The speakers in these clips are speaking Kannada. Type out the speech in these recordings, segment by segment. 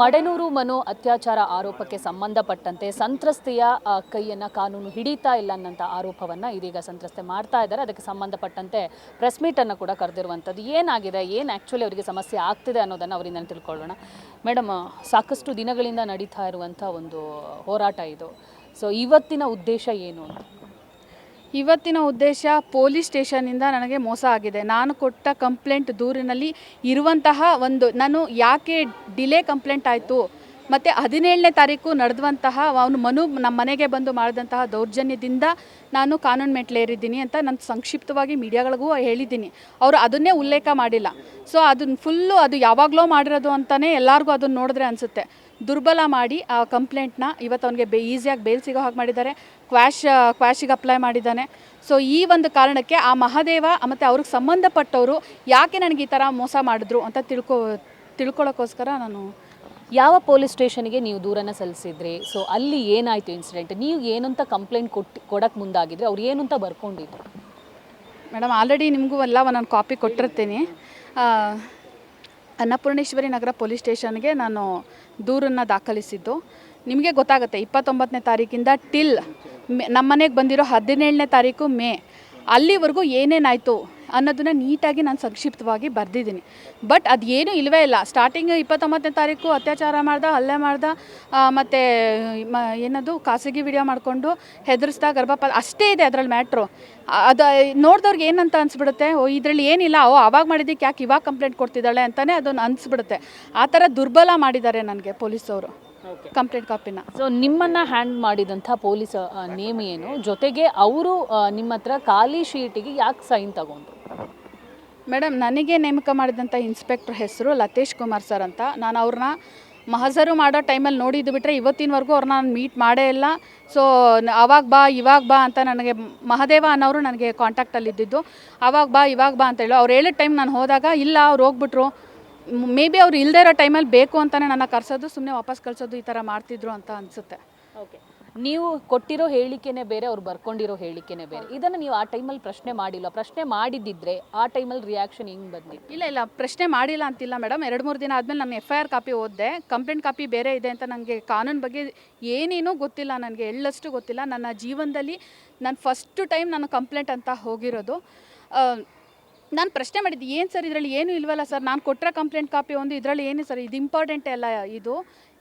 ಮಡೆನೂರು ಮನು ಅತ್ಯಾಚಾರ ಆರೋಪಕ್ಕೆ ಸಂಬಂಧಪಟ್ಟಂತೆ ಸಂತ್ರಸ್ತೆಯ ಕೈಯನ್ನು ಕಾನೂನು ಹಿಡಿತಾ ಇಲ್ಲ ಅನ್ನೋಂಥ ಆರೋಪವನ್ನು ಇದೀಗ ಸಂತ್ರಸ್ತೆ ಮಾಡ್ತಾ ಇದ್ದಾರೆ. ಅದಕ್ಕೆ ಸಂಬಂಧಪಟ್ಟಂತೆ ಪ್ರೆಸ್ ಮೀಟನ್ನು ಕೂಡ ಕರೆದಿರುವಂಥದ್ದು. ಏನಾಗಿದೆ, ಏನು ಆ್ಯಕ್ಚುಲಿ ಅವರಿಗೆ ಸಮಸ್ಯೆ ಆಗ್ತಿದೆ ಅನ್ನೋದನ್ನು ಅವರಿಂದ ತಿಳ್ಕೊಳ್ಳೋಣ. ಮೇಡಮ್, ಸಾಕಷ್ಟು ದಿನಗಳಿಂದ ನಡೀತಾ ಇರುವಂಥ ಒಂದು ಹೋರಾಟ ಇದು. ಸೊ ಇವತ್ತಿನ ಉದ್ದೇಶ ಏನು? ಇವತ್ತಿನ ಉದ್ದೇಶ ಪೊಲೀಸ್ ಸ್ಟೇಷನಿಂದ ನನಗೆ ಮೋಸ ಆಗಿದೆ. ನಾನು ಕೊಟ್ಟ ಕಂಪ್ಲೇಂಟ್ ದೂರಿನಲ್ಲಿ ಇರುವಂತಹ ನಾನು ಯಾಕೆ ಡಿಲೇ ಕಂಪ್ಲೇಂಟ್ ಆಯಿತು ಮತ್ತು 17ನೇ ತಾರೀಕು ನಡೆದಂತಹ ಅವನು ನಮ್ಮ ಮನೆಗೆ ಬಂದು ಮಾಡಿದಂತಹ ದೌರ್ಜನ್ಯದಿಂದ ನಾನು ಕಾನೂನು ಮೆಟ್ಲೇರಿದ್ದೀನಿ ಅಂತ ನಾನು ಸಂಕ್ಷಿಪ್ತವಾಗಿ ಮೀಡಿಯಾಗಳಿಗೂ ಹೇಳಿದ್ದೀನಿ. ಅವರು ಅದನ್ನೇ ಉಲ್ಲೇಖ ಮಾಡಿಲ್ಲ. ಸೊ ಅದನ್ನು ಫುಲ್ಲು ಅದು ಯಾವಾಗಲೂ ಮಾಡಿರೋದು ಅಂತಲೇ ಎಲ್ಲರಿಗೂ ಅದನ್ನು ನೋಡಿದ್ರೆ ಅನಿಸುತ್ತೆ. ದುರ್ಬಲ ಮಾಡಿ ಆ ಕಂಪ್ಲೇಂಟ್ನ ಇವತ್ತು ಅವನಿಗೆ ಈಸಿಯಾಗಿ ಬೇಲ್ ಸಿಗೋ ಹಾಗೆ ಮಾಡಿದ್ದಾರೆ. ಕ್ವಾಶಿಗೆ ಅಪ್ಲೈ ಮಾಡಿದ್ದಾನೆ. ಸೊ ಈ ಒಂದು ಕಾರಣಕ್ಕೆ ಆ ಮಹಾದೇವ ಮತ್ತು ಅವ್ರಿಗೆ ಸಂಬಂಧಪಟ್ಟವರು ಯಾಕೆ ನನಗೆ ಈ ಥರ ಮೋಸ ಮಾಡಿದ್ರು ಅಂತ ತಿಳ್ಕೊಳ್ಳೋಕ್ಕೋಸ್ಕರ ನಾನು ಯಾವ ಪೊಲೀಸ್ ಸ್ಟೇಷನ್ಗೆ ನೀವು ದೂರನ್ನು ಸಲ್ಲಿಸಿದ್ರಿ? ಸೊ ಅಲ್ಲಿ ಏನಾಯಿತು ಇನ್ಸಿಡೆಂಟ್? ನೀವು ಏನಂತ ಕಂಪ್ಲೇಂಟ್ ಕೊಡೋಕ್ಕೆ ಮುಂದಾಗಿದ್ರೆ ಅವ್ರು ಏನು ಅಂತ ಬರ್ಕೊಂಡಿದ್ರು? ಮೇಡಮ್, ಆಲ್ರೆಡಿ ನಿಮಗೂ ಎಲ್ಲ ಒಂದೊಂದು ಕಾಪಿ ಕೊಟ್ಟಿರ್ತೀನಿ. ಅನ್ನಪೂರ್ಣೇಶ್ವರಿ ನಗರ ಪೊಲೀಸ್ ಸ್ಟೇಷನ್ಗೆ ನಾನು ದೂರನ್ನು ದಾಖಲಿಸಿದ್ದು. ನಿಮಗೆ ಗೊತ್ತಾಗುತ್ತೆ 29ನೇ ತಾರೀಕಿಂದ ಟಿಲ್ ನಮ್ಮ ಮನೆಗೆ ಬಂದಿರೋ 17ನೇ ತಾರೀಕು ಮೇ ಅಲ್ಲಿವರೆಗೂ ಏನೇನಾಯಿತು ಅನ್ನೋದನ್ನು ನೀಟಾಗಿ ನಾನು ಸಂಕ್ಷಿಪ್ತವಾಗಿ ಬರೆದಿದ್ದೀನಿ. ಬಟ್ ಅದು ಏನೂ ಇಲ್ಲವೇ ಇಲ್ಲ. ಸ್ಟಾರ್ಟಿಂಗ್ 29ನೇ ತಾರೀಕು ಅತ್ಯಾಚಾರ ಹಲ್ಲೆ ಮಾಡ್ದ, ಮತ್ತು ಏನದು ಖಾಸಗಿ ವಿಡಿಯೋ ಮಾಡಿಕೊಂಡು ಹೆದರಿಸ್ದ, ಗರ್ಭಪಾತ ಅಷ್ಟೇ ಇದೆ ಅದರಲ್ಲಿ ಮ್ಯಾಟ್ರು. ಅದು ನೋಡಿದವ್ರಿಗೆ ಏನಂತ ಅನಿಸ್ಬಿಡುತ್ತೆ, ಇದರಲ್ಲಿ ಏನಿಲ್ಲ, ಆವಾಗ ಮಾಡಿದ್ದಕ್ಕೆ ಯಾಕೆ ಇವಾಗ ಕಂಪ್ಲೇಂಟ್ ಕೊಡ್ತಿದ್ದಾಳೆ ಅಂತಲೇ ಅದನ್ನು ಅನಿಸ್ಬಿಡುತ್ತೆ. ಆ ಥರ ದುರ್ಬಲ ಮಾಡಿದ್ದಾರೆ ನನಗೆ ಪೊಲೀಸವರು ಕಂಪ್ಲೇಂಟ್ ಕಾಪಿನ. ಸೊ ನಿಮ್ಮನ್ನು ಹ್ಯಾಂಡ್ ಮಾಡಿದಂಥ ಪೊಲೀಸ್ ನೇಮ್ ಏನು? ಜೊತೆಗೆ ಅವರು ನಿಮ್ಮ ಹತ್ರ ಖಾಲಿ ಶೀಟಿಗೆ ಯಾಕೆ ಸೈನ್ ತಗೊಂಡ್ರು? ಮೇಡಮ್, ನನಗೆ ನೇಮಕ ಮಾಡಿದಂಥ ಇನ್ಸ್ಪೆಕ್ಟರ್ ಹೆಸರು ಲತೇಶ್ ಕುಮಾರ್ ಸರ್ ಅಂತ. ನಾನು ಅವ್ರನ್ನ ಮಹಜರು ಮಾಡೋ ಟೈಮಲ್ಲಿ ನೋಡಿದ್ದು ಬಿಟ್ಟರೆ ಇವತ್ತಿನವರೆಗೂ ಅವ್ರನ್ನ ನಾನು ಮೀಟ್ ಮಾಡೇ ಇಲ್ಲ. ಸೊ ಅವಾಗ ಬಾ ಇವಾಗ ಬಾ ಅಂತ ನನಗೆ ಮಹಾದೇವ ಅನ್ನೋರು ನನಗೆ ಕಾಂಟ್ಯಾಕ್ಟಲ್ಲಿದ್ದಿದ್ದು. ಅವಾಗ ಬಾ ಇವಾಗ ಬಾ ಅಂತೇಳಿ ಅವ್ರು ಹೇಳಿದ ಟೈಮ್ ನಾನು ಹೋದಾಗ ಇಲ್ಲ, ಅವ್ರು ಹೋಗ್ಬಿಟ್ರು. ಮೇ ಬಿ ಅವ್ರು ಇಲ್ಲದೇ ಇರೋ ಟೈಮಲ್ಲಿ ಬೇಕು ಅಂತಲೇ ನನ್ನ ಕರೆಸೋದು, ಸುಮ್ಮನೆ ವಾಪಸ್ ಕಳಿಸೋದು ಈ ಥರ ಮಾಡ್ತಿದ್ರು ಅಂತ ಅನಿಸುತ್ತೆ. ಓಕೆ, ನೀವು ಕೊಟ್ಟಿರೋ ಹೇಳಿಕೆನೇ ಬೇರೆ, ಅವ್ರು ಬರ್ಕೊಂಡಿರೋ ಹೇಳಿಕೆನೇ ಬೇರೆ. ಇದನ್ನು ನೀವು ಆ ಟೈಮಲ್ಲಿ ಪ್ರಶ್ನೆ ಮಾಡಿಲ್ಲ. ಪ್ರಶ್ನೆ ಮಾಡಿದ್ದಿದ್ರೆ ಆ ಟೈಮಲ್ಲಿ ರಿಯಾಕ್ಷನ್ ಹೆಂಗೆ ಬಂದಿತ್ತು? ಇಲ್ಲ, ಪ್ರಶ್ನೆ ಮಾಡಿಲ್ಲ ಅಂತಿಲ್ಲ ಮೇಡಮ್. 2-3 ದಿನ ಆದಮೇಲೆ ನಾನು FIR ಕಾಪಿ ಓದಿದೆ. ಕಂಪ್ಲೇಂಟ್ ಕಾಪಿ ಬೇರೆ ಇದೆ ಅಂತ. ನನಗೆ ಕಾನೂನು ಬಗ್ಗೆ ಏನೇನೂ ಗೊತ್ತಿಲ್ಲ, ನನಗೆ ಎಳ್ಳಷ್ಟು ಗೊತ್ತಿಲ್ಲ. ನನ್ನ ಜೀವನದಲ್ಲಿ ನಾನು ಫಸ್ಟು ಟೈಮ್ ನಾನು ಕಂಪ್ಲೇಂಟ್ ಅಂತ ಹೋಗಿರೋದು. ನಾನು ಪ್ರಶ್ನೆ ಮಾಡಿದ್ದು, ಏನು ಸರ್ ಇದರಲ್ಲಿ ಏನೂ ಇಲ್ವಲ್ಲ ಸರ್, ನಾನು ಕೊಟ್ಟರೆ ಕಂಪ್ಲೇಂಟ್ ಕಾಪಿ ಒಂದು, ಇದರಲ್ಲಿ ಏನು ಸರ್, ಇದು ಇಂಪಾರ್ಟೆಂಟೇ ಅಲ್ಲ, ಇದು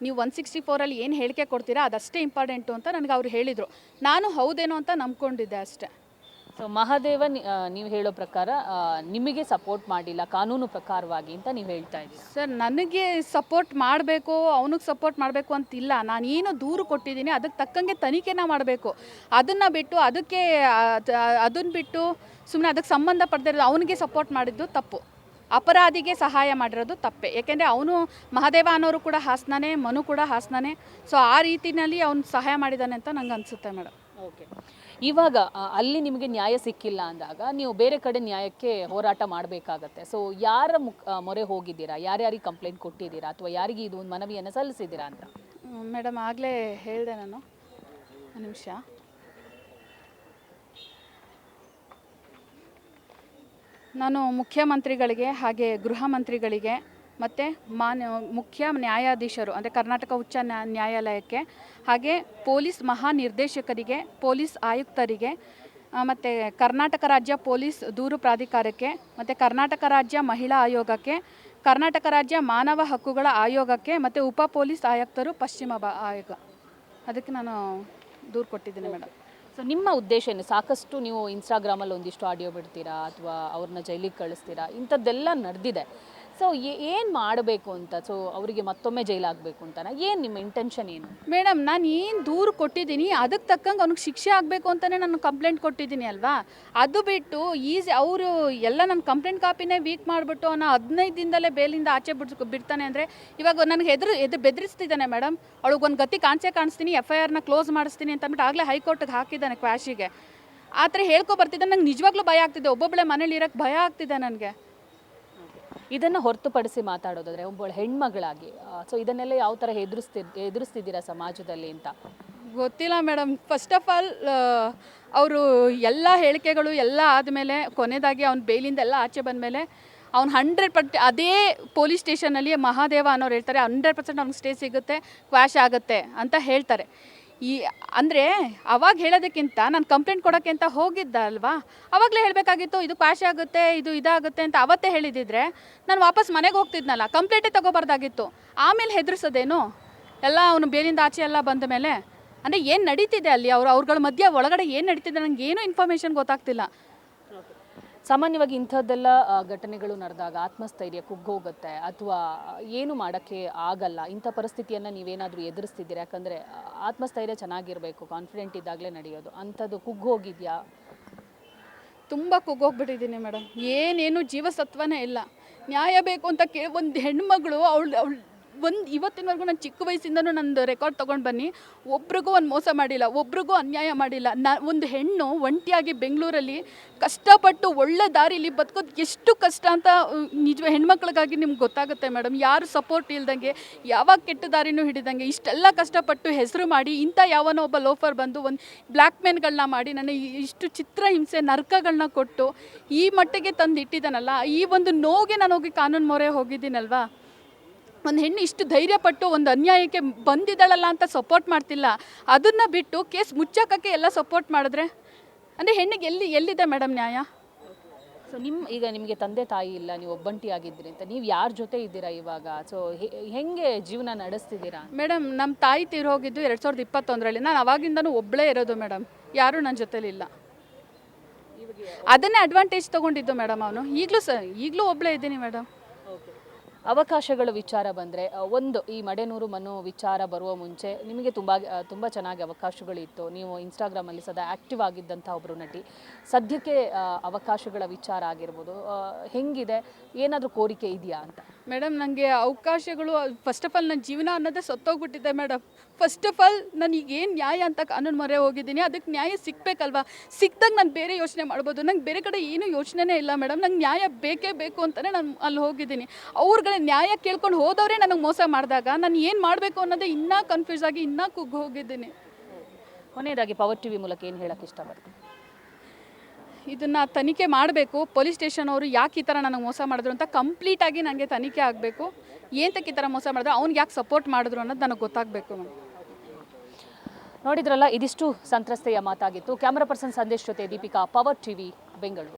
ನೀವು 164ಅಲ್ಲಿ ಏನು ಹೇಳಿಕೆ ಕೊಡ್ತೀರಾ ಅದಷ್ಟೇ ಇಂಪಾರ್ಟೆಂಟು ಅಂತ ನನಗೆ ಅವ್ರು ಹೇಳಿದರು. ನಾನು ಹೌದೇನೋ ಅಂತ ನಂಬ್ಕೊಂಡಿದ್ದೆ ಅಷ್ಟೇ. ಸೊ ಮಹಾದೇವ, ನೀವು ಹೇಳೋ ಪ್ರಕಾರ ನಿಮಗೆ ಸಪೋರ್ಟ್ ಮಾಡಿಲ್ಲ ಕಾನೂನು ಪ್ರಕಾರವಾಗಿ ಅಂತ ನೀವು ಹೇಳ್ತಾ ಇದ್ದೀರಿ. ಸರ್, ನನಗೆ ಸಪೋರ್ಟ್ ಮಾಡಬೇಕು, ಅವನಿಗೆ ಸಪೋರ್ಟ್ ಮಾಡಬೇಕು ಅಂತಿಲ್ಲ. ನಾನೇನು ದೂರು ಕೊಟ್ಟಿದ್ದೀನಿ ಅದಕ್ಕೆ ತಕ್ಕಂಗೆ ತನಿಖೆನ ಮಾಡಬೇಕು. ಅದನ್ನು ಬಿಟ್ಟು ಸುಮ್ಮನೆ ಅದಕ್ಕೆ ಸಂಬಂಧಪಡ್ದಿರೋದು ಅವನಿಗೆ ಸಪೋರ್ಟ್ ಮಾಡಿದ್ದು ತಪ್ಪು. ಅಪರಾಧಿಗೆ ಸಹಾಯ ಮಾಡಿರೋದು ತಪ್ಪೆ. ಏಕೆಂದರೆ ಅವನು ಮಹಾದೇವ ಅನ್ನೋರು ಕೂಡ ಹಾಸನಾನೇ, ಮನು ಕೂಡ ಹಾಸನಾನೇ. ಸೊ ಆ ರೀತಿಯಲ್ಲಿ ಅವನು ಸಹಾಯ ಮಾಡಿದ್ದಾನೆ ಅಂತ ನಂಗೆ ಅನಿಸುತ್ತೆ ಮೇಡಮ್. ಓಕೆ, ಇವಾಗ ಅಲ್ಲಿ ನಿಮಗೆ ನ್ಯಾಯ ಸಿಕ್ಕಿಲ್ಲ ಅಂದಾಗ ನೀವು ಬೇರೆ ಕಡೆ ನ್ಯಾಯಕ್ಕೆ ಹೋರಾಟ ಮಾಡಬೇಕಾಗತ್ತೆ. ಸೊ ಯಾರ ಮೊರೆ ಹೋಗಿದ್ದೀರಾ? ಯಾರ್ಯಾರಿಗೆ ಕಂಪ್ಲೇಂಟ್ ಕೊಟ್ಟಿದ್ದೀರಾ ಅಥವಾ ಯಾರಿಗೆ ಇದು ಒಂದು ಮನವಿಯನ್ನು ಸಲ್ಲಿಸಿದ್ದೀರಾ ಅಂತ? ಮೇಡಮ್, ಆಗಲೇ ಹೇಳಿದೆ ನಾನು. ಒಂದು ನಿಮಿಷ. ನಾನು ಮುಖ್ಯಮಂತ್ರಿಗಳಿಗೆ, ಹಾಗೆ ಗೃಹ ಮಂತ್ರಿಗಳಿಗೆ, ಮತ್ತು ಮುಖ್ಯ ನ್ಯಾಯಾಧೀಶರು ಅಂದರೆ ಕರ್ನಾಟಕ ಉಚ್ಚ ನ್ಯಾಯಾಲಯಕ್ಕೆ, ಹಾಗೆ ಪೊಲೀಸ್ ಮಹಾನಿರ್ದೇಶಕರಿಗೆ, ಪೊಲೀಸ್ ಆಯುಕ್ತರಿಗೆ, ಮತ್ತು ಕರ್ನಾಟಕ ರಾಜ್ಯ ಪೊಲೀಸ್ ದೂರು ಪ್ರಾಧಿಕಾರಕ್ಕೆ, ಮತ್ತು ಕರ್ನಾಟಕ ರಾಜ್ಯ ಮಹಿಳಾ ಆಯೋಗಕ್ಕೆ, ಕರ್ನಾಟಕ ರಾಜ್ಯ ಮಾನವ ಹಕ್ಕುಗಳ ಆಯೋಗಕ್ಕೆ, ಮತ್ತು ಉಪ ಪೊಲೀಸ್ ಆಯುಕ್ತರು ಪಶ್ಚಿಮ ಆಯೋಗ, ಅದಕ್ಕೆ ನಾನು ದೂರು ಕೊಟ್ಟಿದ್ದೀನಿ ಮೇಡಮ್. ಸೊ ನಿಮ್ಮ ಉದ್ದೇಶ ಏನು? ಸಾಕಷ್ಟು ನೀವು ಇನ್ಸ್ಟಾಗ್ರಾಮಲ್ಲಿ ಒಂದಿಷ್ಟು ಆಡಿಯೋ ಬಿಡ್ತೀರಾ ಅಥವಾ ಅವ್ರನ್ನ ಜೈಲಿಗೆ ಕಳಿಸ್ತೀರಾ, ಇಂಥದ್ದೆಲ್ಲ ನಡೆದಿದೆ. ಸೊ ಏನು ಮಾಡಬೇಕು ಅಂತ? ಸೊ ಅವರಿಗೆ ಮತ್ತೊಮ್ಮೆ ಜೈಲಾಗಬೇಕು ಅಂತನಾ? ಏನು ನಿಮ್ಮ ಇಂಟೆನ್ಷನ್ ಏನು? ಮೇಡಮ್, ನಾನು ಏನು ದೂರು ಕೊಟ್ಟಿದ್ದೀನಿ ಅದಕ್ಕೆ ತಕ್ಕಂಗೆ ಅವ್ನಿಗೆ ಶಿಕ್ಷೆ ಆಗಬೇಕು ಅಂತಲೇ ನಾನು ಕಂಪ್ಲೇಂಟ್ ಕೊಟ್ಟಿದ್ದೀನಿ ಅಲ್ವಾ. ಅದು ಬಿಟ್ಟು ಅವರು ಎಲ್ಲ ನನ್ನ ಕಂಪ್ಲೇಂಟ್ ಕಾಪಿನೇ ವೀಕ್ ಮಾಡಿಬಿಟ್ಟು ಅವನು 15 ದಿನದಲ್ಲೇ ಬೇಲಿಂದ ಆಚೆ ಬಿಡ್ತಾನೆ ಅಂದರೆ, ಇವಾಗ ನನಗೆ ಎದುರು ಬೆದರಿಸ್ತಿದ್ದಾನೆ ಮೇಡಮ್. ಅವಳಿಗೊಂದು ಗತಿ ಕಾಣಿಸ್ತೀನಿ, FIRನ ಕ್ಲೋಸ್ ಮಾಡಿಸ್ತೀನಿ ಅಂತ ಅಂದ್ಬಿಟ್ಟು ಆಗಲೇ ಹೈಕೋರ್ಟ್ಗೆ ಹಾಕಿದ್ದಾನೆ ಕ್ವಾಶಿಗೆ. ಆ ಥರ ಹೇಳ್ಕೊಬರ್ತಿದ್ದೆ. ನಂಗೆ ನಿಜವಾಗ್ಲೂ ಭಯ ಆಗ್ತಿದೆ. ಒಬ್ಬೊಬ್ಬಳೆ ಮನೇಲಿ ಇರೋಕ್ಕೆ ಭಯ ಆಗ್ತಿದೆ ನನಗೆ. ಇದನ್ನು ಹೊರತುಪಡಿಸಿ ಮಾತಾಡೋದಾದರೆ ಒಬ್ಬಳು ಹೆಣ್ಮಗಳಾಗಿ ಸೊ ಇದನ್ನೆಲ್ಲ ಯಾವ ಥರ ಎದುರಿಸ್ತಿದ್ದೀರಾ ಸಮಾಜದಲ್ಲಿ ಅಂತ? ಗೊತ್ತಿಲ್ಲ ಮೇಡಮ್. ಫಸ್ಟ್ ಆಫ್ ಆಲ್ ಅವರು ಎಲ್ಲ ಹೇಳಿಕೆಗಳು ಎಲ್ಲ ಆದಮೇಲೆ ಕೊನೆಯದಾಗಿ ಅವ್ನು ಬೇಲಿಂದ ಎಲ್ಲ ಆಚೆ ಬಂದಮೇಲೆ ಅವ್ನು 100% ಅದೇ ಪೊಲೀಸ್ ಸ್ಟೇಷನಲ್ಲಿ ಮಹಾದೇವ ಅನ್ನೋರು ಹೇಳ್ತಾರೆ 100% ಅವ್ನಿಗೆ ಸ್ಟೇ ಸಿಗುತ್ತೆ, ಕ್ವಾಶ್ ಆಗುತ್ತೆ ಅಂತ ಹೇಳ್ತಾರೆ. ಅಂದರೆ ಅವಾಗ ಹೇಳೋದಕ್ಕಿಂತ ನಾನು ಕಂಪ್ಲೇಂಟ್ ಕೊಡೋಕ್ಕೆ ಅಂತ ಹೋಗಿದ್ದ ಅಲ್ವಾ, ಅವಾಗಲೇ ಹೇಳಬೇಕಾಗಿತ್ತು ಇದು ಕ್ವಾಶ್ ಆಗುತ್ತೆ, ಇದು ಇದಾಗುತ್ತೆ ಅಂತ ಅವತ್ತೇ ಹೇಳಿದಿದ್ರೆ ನಾನು ವಾಪಸ್ ಮನೆಗೆ ಹೋಗ್ತಿದ್ನಲ್ಲ, ಕಂಪ್ಲೇಂಟೇ ತೊಗೋಬಾರ್ದಾಗಿತ್ತು. ಆಮೇಲೆ ಹೆದರ್ಸೋದೇನು ಎಲ್ಲ ಅವನು ಬೇಲಿಂದ ಆಚೆ ಎಲ್ಲ ಬಂದ ಮೇಲೆ. ಅಂದರೆ ಏನು ನಡೀತಿದೆ ಅಲ್ಲಿ ಅವ್ರಗಳ ಮಧ್ಯೆ ಒಳಗಡೆ ಏನು ನಡೀತಿದೆ ನನಗೆ ಏನೂ ಇನ್ಫಾರ್ಮೇಷನ್ ಗೊತ್ತಾಗ್ತಿಲ್ಲ. ಸಾಮಾನ್ಯವಾಗಿ ಇಂಥದ್ದೆಲ್ಲ ಘಟನೆಗಳು ನಡೆದಾಗ ಆತ್ಮಸ್ಥೈರ್ಯ ಕುಗ್ಗೋಗುತ್ತೆ ಅಥವಾ ಏನು ಮಾಡೋಕ್ಕೆ ಆಗಲ್ಲ. ಇಂಥ ಪರಿಸ್ಥಿತಿಯನ್ನು ನೀವೇನಾದರೂ ಎದುರಿಸ್ತಿದ್ದೀರಾ? ಯಾಕಂದರೆ ಆತ್ಮಸ್ಥೈರ್ಯ ಚೆನ್ನಾಗಿರಬೇಕು, ಕಾನ್ಫಿಡೆಂಟ್ ಇದ್ದಾಗಲೇ ನಡೆಯೋದು. ಅಂಥದ್ದು ಕುಗ್ಗೋಗಿದೆಯಾ? ತುಂಬ ಕುಗ್ಗೋಗ್ಬಿಟ್ಟಿದ್ದೀನಿ ಮೇಡಮ್. ಏನೇನು ಜೀವಸತ್ವನೇ ಇಲ್ಲ. ನ್ಯಾಯ ಬೇಕು ಅಂತ ಒಂದು ಹೆಣ್ಮಗಳು ಅವಳು ಇವತ್ತಿನವರೆಗೂ ನಾನು ಚಿಕ್ಕ ವಯಸ್ಸಿಂದನೂ ನಂದು ರೆಕಾರ್ಡ್ ತೊಗೊಂಡು ಬನ್ನಿ, ಒಬ್ರಿಗೂ ಒಂದು ಮೋಸ ಮಾಡಿಲ್ಲ, ಒಬ್ರಿಗೂ ಅನ್ಯಾಯ ಮಾಡಿಲ್ಲ. ಒಂದು ಹೆಣ್ಣು ಒಂಟಿಯಾಗಿ ಬೆಂಗಳೂರಲ್ಲಿ ಕಷ್ಟಪಟ್ಟು ಒಳ್ಳೆ ದಾರಿಲಿ ಬದುಕೋದು ಎಷ್ಟು ಕಷ್ಟ ಅಂತ ನಿಜ ಹೆಣ್ಮಕ್ಳಿಗಾಗಿ ನಿಮ್ಗೆ ಗೊತ್ತಾಗುತ್ತೆ ಮೇಡಮ್. ಯಾರು ಸಪೋರ್ಟ್ ಇಲ್ದಂಗೆ, ಯಾವಾಗ ಕೆಟ್ಟ ದಾರಿನೂ ಹಿಡಿದಂಗೆ ಇಷ್ಟೆಲ್ಲ ಕಷ್ಟಪಟ್ಟು ಹೆಸರು ಮಾಡಿ ಇಂಥ ಯಾವನೋ ಒಬ್ಬ ಲೋಫರ್ ಬಂದು ಒಂದು ಬ್ಲ್ಯಾಕ್ ಮೇನ್ಗಳನ್ನ ಮಾಡಿ ನನಗೆ ಇಷ್ಟು ಚಿತ್ರಹಿಂಸೆ ನರಕಗಳನ್ನ ಕೊಟ್ಟು ಈ ಮಟ್ಟಿಗೆ ತಂದು ಇಟ್ಟಿದ್ದಾನಲ್ಲ, ಈ ಒಂದು ನೋವಿಗೆ ನಾನು ಹೋಗಿ ಕಾನೂನು ಮೊರೆ ಹೋಗಿದ್ದೀನಲ್ವಾ. ಒಂದು ಹೆಣ್ಣು ಇಷ್ಟು ಧೈರ್ಯಪಟ್ಟು ಒಂದು ಅನ್ಯಾಯಕ್ಕೆ ಬಂದಿದ್ದಾಳಲ್ಲ ಅಂತ ಸಪೋರ್ಟ್ ಮಾಡ್ತಿಲ್ಲ, ಅದನ್ನು ಬಿಟ್ಟು ಕೇಸ್ ಮುಚ್ಚಾಕಕ್ಕೆ ಎಲ್ಲ ಸಪೋರ್ಟ್ ಮಾಡಿದ್ರೆ ಅಂದರೆ ಹೆಣ್ಣಿಗೆ ಎಲ್ಲಿದೆ ಮೇಡಮ್ ನ್ಯಾಯ? ಸೊ ಈಗ ನಿಮಗೆ ತಂದೆ ತಾಯಿ ಇಲ್ಲ, ನೀವು ಒಬ್ಬಂಟಿ ಆಗಿದ್ದೀರಿ ಅಂತ, ನೀವು ಯಾರ ಜೊತೆ ಇದ್ದೀರಾ ಇವಾಗ? ಸೊ ಹೆಂಗೆ ಜೀವನ ನಡೆಸ್ತಿದ್ದೀರಾ? ಮೇಡಮ್ ನಮ್ಮ ತಾಯಿ ತೀರೋಗಿದ್ದು 2021ರಲ್ಲಿ. ನಾನು ಅವಾಗಿಂದನೂ ಒಬ್ಬಳೇ ಇರೋದು ಮೇಡಮ್, ಯಾರೂ ನನ್ನ ಜೊತೆಲಿಲ್ಲ. ಅದನ್ನೇ ಅಡ್ವಾಂಟೇಜ್ ತೊಗೊಂಡಿದ್ದು ಮೇಡಮ್ ಅವನು. ಈಗಲೂ ಒಬ್ಬಳೇ ಇದ್ದೀನಿ ಮೇಡಮ್. ಅವಕಾಶಗಳ ವಿಚಾರ ಬಂದರೆ, ಒಂದು ಈ ಮಡೆನೂರು ಮನು ವಿಚಾರ ಬರುವ ಮುಂಚೆ ನಿಮಗೆ ತುಂಬ ಚೆನ್ನಾಗಿ ಅವಕಾಶಗಳಿತ್ತು. ನೀವು ಇನ್ಸ್ಟಾಗ್ರಾಮಲ್ಲಿ ಸದಾ ಆ್ಯಕ್ಟಿವ್ ಆಗಿದ್ದಂಥ ಒಬ್ಬರು ನಟಿ. ಸದ್ಯಕ್ಕೆ ಅವಕಾಶಗಳ ವಿಚಾರ ಆಗಿರ್ಬೋದು, ಹೆಂಗಿದೆ? ಏನಾದರೂ ಕೋರಿಕೆ ಇದೆಯಾ ಅಂತ? ಮೇಡಮ್ ನನಗೆ ಅವಕಾಶಗಳು ಫಸ್ಟ್ ಆಫ್ ಆಲ್ ನನ್ನ ಜೀವನ ಅನ್ನೋದೇ ಸತ್ತೋಗ್ಬಿಟ್ಟಿದೆ ಮೇಡಮ್. ಫಸ್ಟ್ ಆಫ್ ಆಲ್ ನನಗೆ ಏನು ನ್ಯಾಯ ಅಂತ ಕಾನೂನು ಮೊರೆ ಹೋಗಿದ್ದೀನಿ, ಅದಕ್ಕೆ ನ್ಯಾಯ ಸಿಗಬೇಕಲ್ವಾ. ಸಿಕ್ಕಿದಾಗ ನಾನು ಬೇರೆ ಯೋಚನೆ ಮಾಡ್ಬೋದು, ನಂಗೆ ಬೇರೆ ಕಡೆ ಏನೂ ಯೋಚನೆನೇ ಇಲ್ಲ ಮೇಡಮ್. ನಂಗೆ ನ್ಯಾಯ ಬೇಕೇ ಬೇಕು ಅಂತಲೇ ನಾನು ಅಲ್ಲಿ ಹೋಗಿದ್ದೀನಿ. ಅವ್ರುಗಳ ನ್ಯಾಯ ಕೇಳ್ಕೊಂಡು ಹೋದವರೇ ನನಗೆ ಮೋಸ ಮಾಡಿದಾಗ ನಾನು ಏನು ಮಾಡಬೇಕು ಅನ್ನೋದೇ ಇನ್ನೂ ಕನ್ಫ್ಯೂಸ್ ಆಗಿ ಇನ್ನೂ ಕುಗ್ಗಿ ಹೋಗಿದ್ದೀನಿ. ಕೊನೆಯದಾಗಿ ಪವರ್ ಟಿವಿ ಮೂಲಕ ಏನು ಹೇಳೋಕ್ಕೆ ಇಷ್ಟಪಡ್ತೀನಿ? ಇದನ್ನು ತನಿಖೆ ಮಾಡಬೇಕು. ಪೊಲೀಸ್ ಸ್ಟೇಷನ್ ಅವರು ಯಾಕೆ ಈ ಥರ ನನಗೆ ಮೋಸ ಮಾಡಿದ್ರು ಅಂತ ಕಂಪ್ಲೀಟಾಗಿ ನನಗೆ ತನಿಖೆ ಆಗಬೇಕು. ಏನಕ್ಕೆ ಈ ಥರ ಮೋಸ ಮಾಡಿದ್ರು, ಅವ್ನಿಗೆ ಯಾಕೆ ಸಪೋರ್ಟ್ ಮಾಡಿದ್ರು ಅನ್ನೋದು ನನಗೆ ಗೊತ್ತಾಗಬೇಕು. ನೋಡಿದ್ರಲ್ಲ, ಇದಿಷ್ಟು ಸಂತ್ರಸ್ತೆಯ ಮಾತಾಗಿತ್ತು. ಕ್ಯಾಮರಾ ಪರ್ಸನ್ ಸಂದೇಶ್ ಜೊತೆ ದೀಪಿಕಾ, ಪವರ್ ಟಿವಿ, ಬೆಂಗಳೂರು.